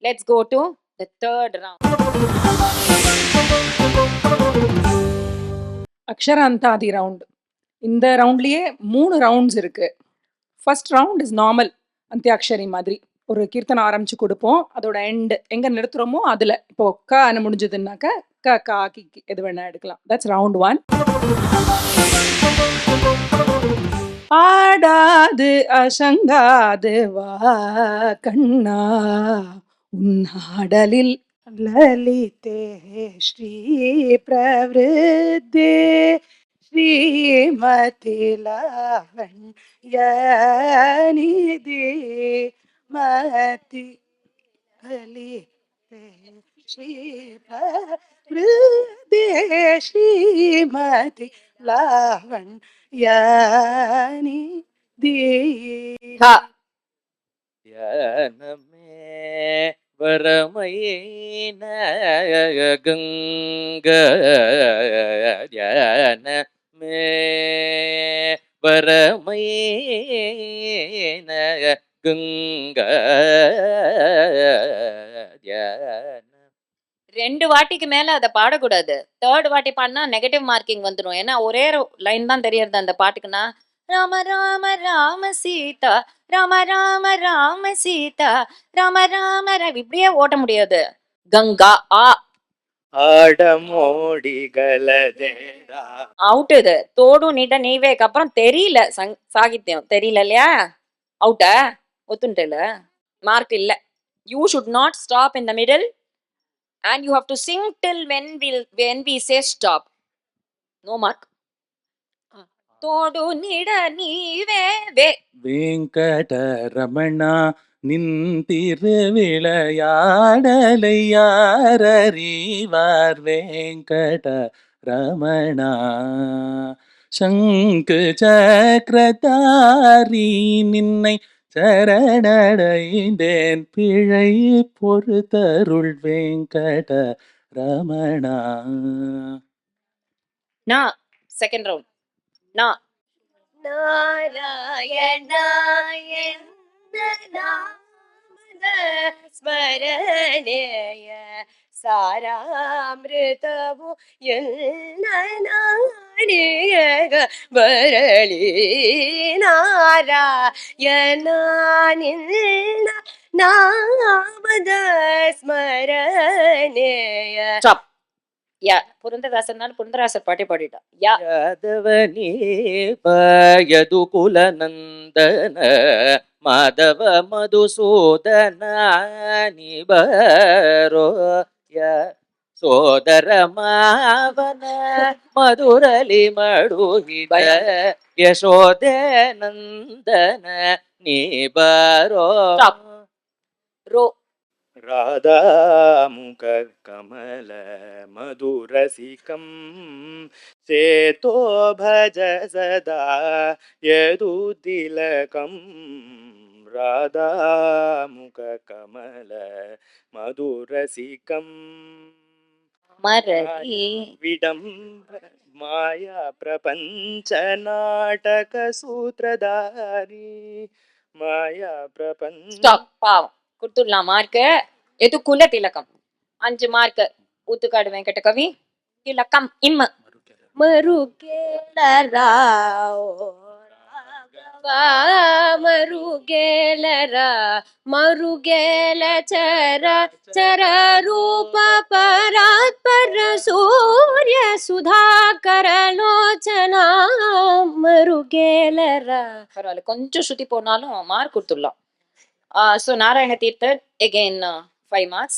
Let's go to the third round. அக்ஷராந்தாதி round. இந்த ரவுண்ட்லயே 3 ரவுண்ட்ஸ் இருக்கு. First round is normal antakshari மாதிரி. ஒரு கீர்த்தனை ஆரம்பிச்சு கொடுப்போம். அதோட எண்ட் எங்க நிறுத்துறோமோ அதுல இப்போ க முடிஞ்சதுன்னாக்க க கா கி கி எது வேணா எடுக்கலாம். That's round 1. ஆடாது அசங்காது வா கண்ணா உன்னாடலில் லலிதே ஸ்ரீ பிரவருத்தே ஸ்ரீமதி லாவண்யநிதி மதி லலிதே ஸ்ரீ பிரவருத்தே ஸ்ரீமதி லாவண்யநிதி. Ha. ஞானமே வரமையின கங்கா ஞானமே வரமையின கங்கா ரெண்டு வாட்டிக்கு மேல அதை பாடக்கூடாது. தேர்ட் வாட்டி பாடினா நெகட்டிவ் மார்க்கிங் வந்துடும். ஏன்னா ஒரே லைன் தான் தெரியறது அந்த பாட்டுக்குன்னா, ராம ராம ராம சீதா ராம ராம ராம சீதா ராம ராம இப்படியே ஓட்ட முடியாது. கங்கா ஆ ஆடமோடிகளதேரா அவுட். இது தோடும் நீட்ட நீவேக்கு அப்புறம் தெரியல சாகித்யம் தெரியல இல்லையா? அவுட்டா ஒத்துன்ட்டுல மார்க் இல்ல. You should not stop in the middle and you have to sing till when we say stop. No mark. தோடு நீட நீவே வே வெங்கடரமண நின்திருவிளையாடலை யாரறிவார் வெங்கட ரமணா சங்கு சக்கரதாரி நின்னை சரணடைந்தேன் பிழை பொறுத்தருள் வெங்கட ரமணா. நா செகண்ட் ரவுண்ட். நா நாராயணாய ஸ்மரணேய சாராமிருதவு நாணியக வரளி நாராயணானில் நாமத ஸ்மரணேய. ஸ்டாப். யா புரந்தரதாசனால புரந்தரதாசர் பாட்டே பாடிட்டா. யா யாதவனி யது குலநந்தன மாதவ மதுசூதன நிபரோ சோதர மாவன மதுரலி மடுகித யசோதே நந்தன நிபரோ. ஸ்டாப். ரோ ராதாமுக கமல மதுரசிகம் சேதோ பஜ சதா யதுதிலகம் ராதாமுக கமல மதுரசிகம் மரதி விடம்ப மாயா பிரபஞ்ச நாடக சூத்ரதாரி மாயா பிரபஞ்ச. ஸ்டாப். பாவம் கொடுத்துடலாம் மார்க்கு. எது குல திலகம் 5 மார்க். ஊத்துக்காடு வெங்கட கவி திலகம் இம்ம மருகேலரா மருகேலரா மருகேல சர சர ரூப பராத்பர சூரிய சுதாகர லோச்சனா மருகேலரா. பரவாயில்ல, கொஞ்சம் சுத்தி போனாலும் மார்க் கொடுத்துடலாம். So Narayana Tirtha again 5 marks.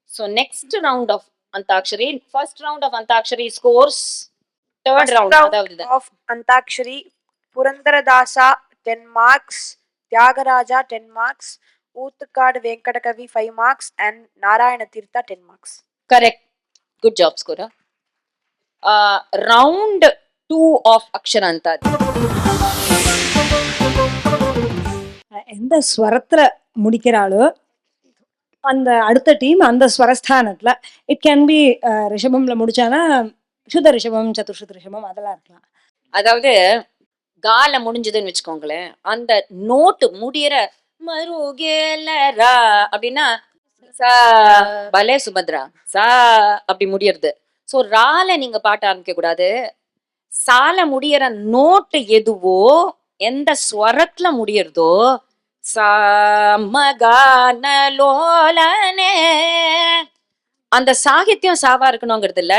So next round of Antakshari, first round of Antakshari scores. Third round of Antakshari, Purandaradasa 10 marks, Tyagaraja 10 marks, Oothukadu Venkatakavi 5 marks and Narayana Tirtha 10 marks. Correct. Good job, Skora. Round 2 of Aksharantad. எந்த ஸ்வரத்துல முடிக்கிறாளோ அந்த அடுத்த team அந்த ஸ்வரஸ்தானத்துல it can be ரிஷபம்ல முடிச்சானா சுத ரிஷபம் சதுர்ஷுத ரிஷபம் அதெல்லாம் இருக்கலாம். அதாவது கால முடிஞ்சதுன்னு வச்சுக்கோங்களேன், அந்த நோட்டு முடியற மருகேலரா அப்படின்னா சா பலே சுபத்ரா சா அப்படி முடியறது. சோ ரால நீங்க பாட்ட ஆரம்பிக்க கூடாது. சால முடியற நோட்டு எதுவோ எந்த ஸ்வரத்துல முடியறதோ மகான லோலனே அந்த சாகித்யம் சாவா இருக்கணுங்கிறது இல்ல,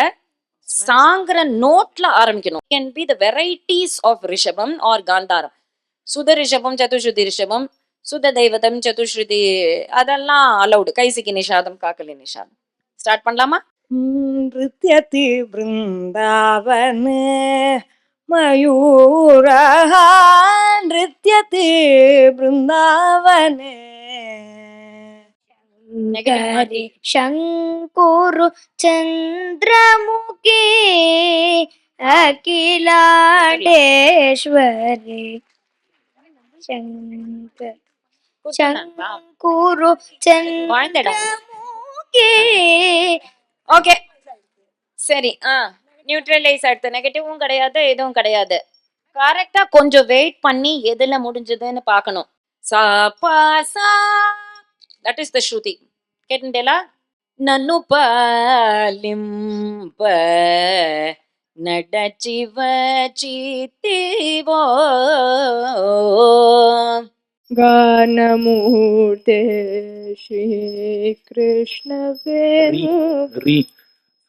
சாங்கிற நோட்ல ஆரம்பிக்கணும். Can be the varieties of rishabham are gandharam. சுத ரிஷபம், சதுஸ்ருதி ரிஷபம், சுத தெய்வதம், சதுஸ்ருதி, அதெல்லாம் அலௌடு. கைசிக்கு நிஷாதம், காக்கலி நிஷாதம். ஸ்டார்ட் பண்ணலாமா? नृत्यति वृन्दावन मयूरः नृत्यति वृन्दावने Negative. शङ्कुरु चन्द्रमुखी अखिलाण्डेश्वरी शङ्कुरु चन्द्रमुखी. ஓகே சரி. நியூட்ரலைஸ் அடுத்த நெகட்டிவும் கிடையாது, எதுவும் கிடையாது. கரெக்டா கொஞ்சம் வெயிட் பண்ணி எதுல முடிஞ்சதுன்னு பார்க்கணும். சா பா சா, தட் இஸ் த ஸ்ருதி. கேட்டுட்டேலா? நன்னு பாலிம்ப நடச்சிவ சித்திவோ गानमूर्ते श्रीकृष्णवेणु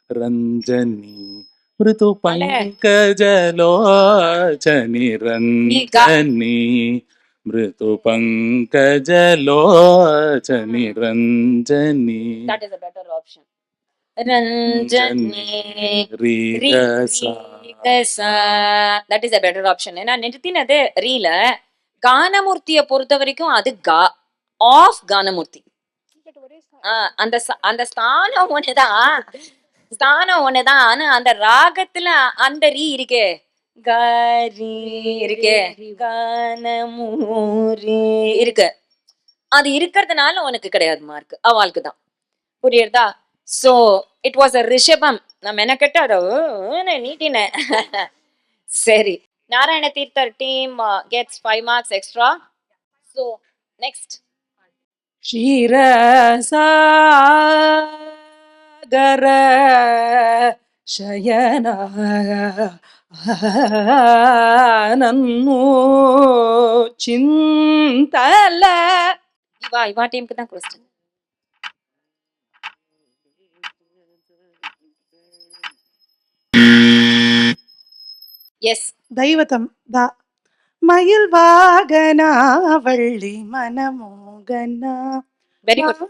रञ्जनी मृदु पङ्कजलोचनि रञ्जनी मृदु पङ्कजलोचनि रञ्जनी that is a better option. Ranjani ரீகசா that is a better option. ஏன்னா நிறுத்தினது ரீல. கானமூர்த்திய பொறுத்த வரைக்கும் அது கா ஆஃப் கானமூர்த்தி. அந்த அந்த ஸ்தானம் ஒண்ணுதான். ஆனா அந்த ராகத்துல அந்த ரீ இருக்கே, கரி இருக்கே, கானமூரி இருக்கு. அது இருக்கிறதுனால உனக்கு கிடையாது மார்க், அவளுக்கு தான். புரியுறதா? சோ இட் வாஸ் அ ரிஷபம். நான் மெனக்கட்டு அதை நீட்டினேன். சரி, Narayana Theerthar team gets 5 marks extra. So next. ಕ್ಷೀರಸಾಗರ ಶಯನ ನನ್ನು ಚಿಂತಲ. இவா டீமுக்கு தான் கொஸ்டின். எஸ், दैवतं दा மயில் வாகனா வள்ளி மனமோகனா very good.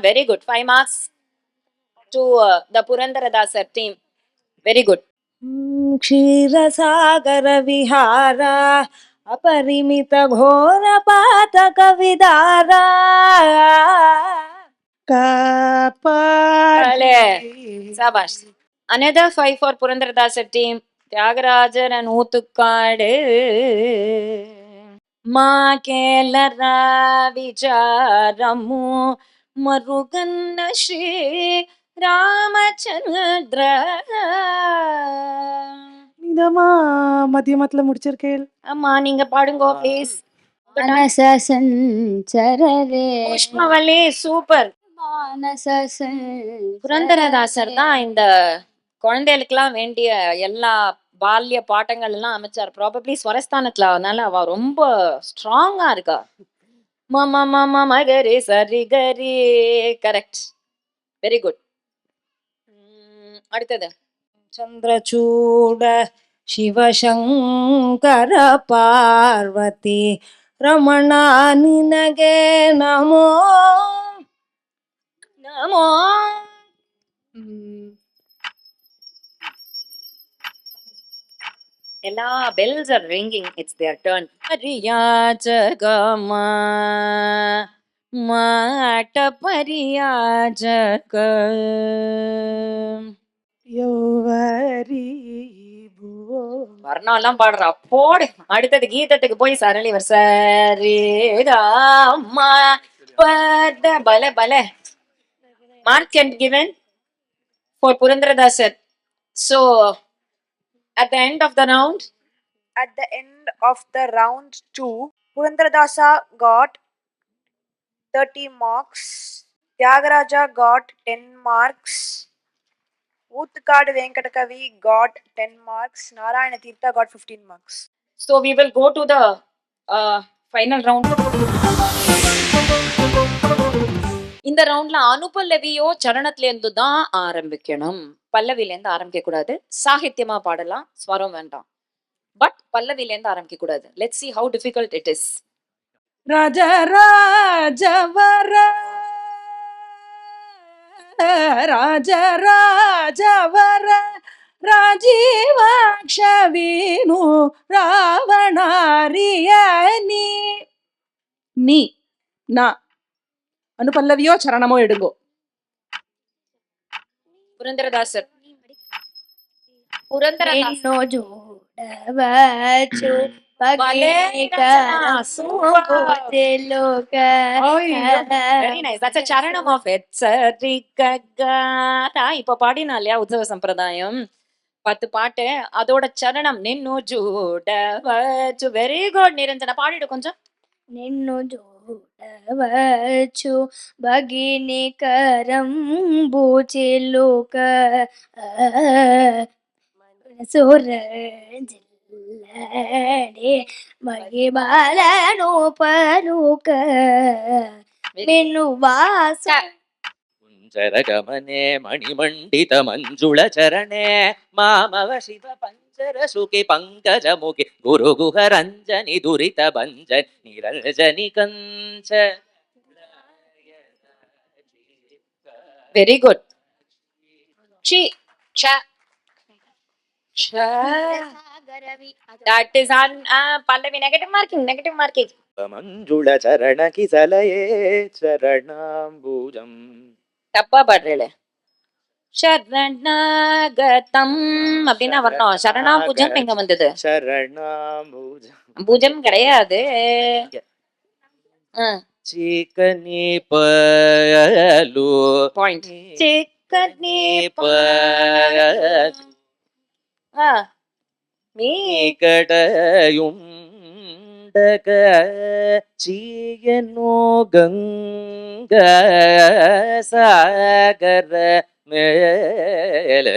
Very good. 5 marks to the Purandaradasar team. Very good. क्षीरसागर विहार अपरिमित घोर पातक विदारा Sabash. Another 5 for Purandaradasar team. Tyagarajar and Oothukkaadu. Ma kelara vicharamu maruganna Shri Ramachandra. இதமா மத்தியமத்துல முடிச்சிருக்கேள். அம்மா நீங்க பாடுங்க ப்ளீஸ். मानस संचररे புஷ்பவல்லி சூப்பர். मानस புரந்தரதாசர் தான் இந்த குழந்தைகளுக்கெல்லாம் வேண்டிய எல்லா பால்ய பாட்டங்கள் எல்லாம் அமைச்சார். ப்ராபப்ளி ஸ்வரஸ்தானத்துல, அதனால அவ ரொம்ப ஸ்ட்ராங்கா இருக்கா. மம மம மகரி சரி கரி. Correct, very good. அடுத்தது ಚಂದ್ರಚೂಡ ಶಿವಶಂಕರ ಪಾರ್ವತಿ ರಮಣ ನಿನಗೆ ನಮೋ நமோ. எல்லா bells are ringing, it's their turn. பரியா ஜகமா மாட்ட பரியா ஜக. ಯೌವರಿ ಭುವೋ வர்ணம்லாம் பாடுறா போடு. அடுத்தது கீதத்துக்கு போய் சரளி வர் சரி ராமா பத பல பல. Mark and given for Purandaradasar. So at the end of the round, At the end of the round 2, Purandaradasa got 30 marks. Tyagaraja got 10 marks. Oothukadu Venkatakavi got 10 marks. Narayana Tirtha got 15 marks. So we will go to the final round. இந்த ரவுண்ட்ல அனுபல்லவியோ சரணத்துல இருந்து தான் ஆரம்பிக்கணும். பல்லவில இருந்து ஆரம்பிக்க கூடாது. சாகித்யமா பாடலாம், ஸ்வரம் வேண்டாம். பட் பல்லவில இருந்து ஆரம்பிக்க கூடாது. Let's see how difficult it is. ராஜ ராஜவர ராஜ ராஜவர ராஜீவாಕ್ಷ வீணு ராவணாரிய நீ நா அனுபல்லவியோ சரணமோ எடுங்கோ. புரந்தரதாசர். புரந்தரதாசர். నిన్ను చూడవచ్చు Very nice. That's a charanam of it. இப்ப பாடினா இல்லையா உற்சவ சம்பிரதாயம் 10 பாட்டு அதோட சரணம் நின்னு ஜூடవచ్చు. வெரி குட் நிரஞ்சனா, பாடிடு கொஞ்சம். నిన్ను చూడవచ్చు భగిని కరంబు చిలుక సురజిల్లడే మహిబాలను పలుక నిన్ను వాస कुञ्जरगमने मणिमण्डितमञ्जुळचरणे मामव शिव पञ्जरसुखि पङ्कजमुखि गुरुगुहरञ्जनि दुरितभञ्जनि निरञ्जनि कञ्च. Very good. ஷி ஷ ஷ. That is on pallavi. Negative marking. மஞ்சுளச்சரண கிசலயே சரணாம்பூஜம். தப்பா பாடுறேளே. சரணாகதம் அப்படின்னா வரணும். சரணாம்புஜம் எங்க வந்தது? சரணாம்பூஜம் பூஜம் கிடையாது. சிக்கனி பயலு பாயிண்ட். சிக்கனி மீகடையுண்டக சீயனோ கங்க சாகர மேல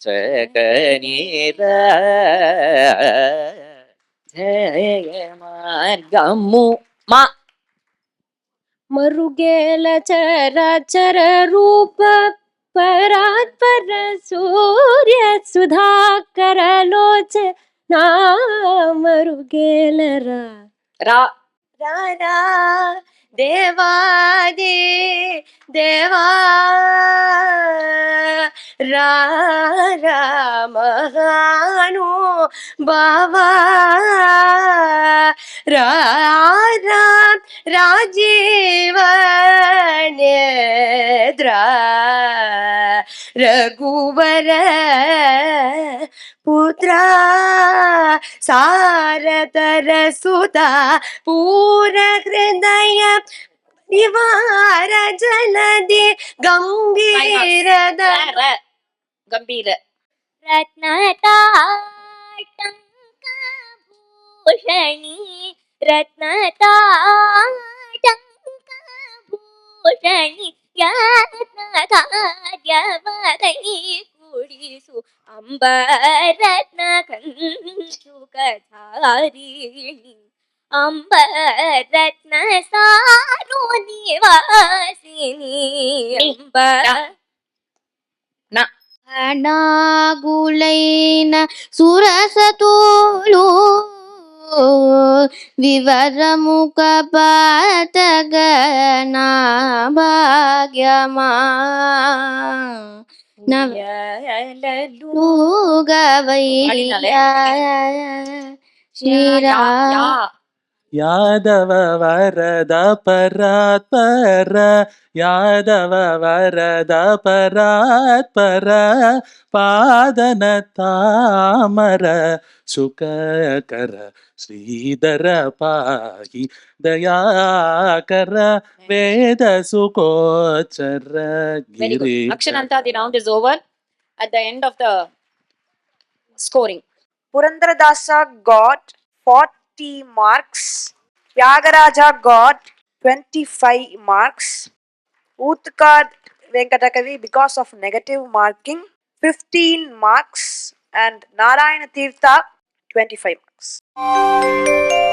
சகநீர மார்கமு மா మరుగేల చరాచర రూప పరాత్పర సూర్య సుధాకర లోచ నా మరుగేలరా ரா రారా దేవాది దేవా రామహాను బావా రారా రాజీవనేద్రా రఘువర పుత్ర సారతర సుత పూర హృదయ నివార జలది గంభీರದ கம்பீர. రత్నతాటంక భూషణి రత్నతాటంక భూషణి యత్నకార్యవదై కుడిసు అంబరత్న కంచుకధారిణి అంబరత్న సారు నివాసిని అనాగులైన సురసతోలు వివరముక పాతగనా భాగ్యమా నూగవయ్యా శ్రీరా யாதவ வரத பராத்பர யாதவ வரத பராத்பர பாதன தாமர சுககர ஸ்ரீதர பாகி தயாகர வேத சுகோச்சர Very good. Giri. Akshananta, the round is over. At the end of the scoring, Purandaradasa got 40 20 marks. Tyagaraja got 25 marks. Utkad Venkatakavi, because of negative marking, 15 marks. And Narayana Tirtha, 25 marks.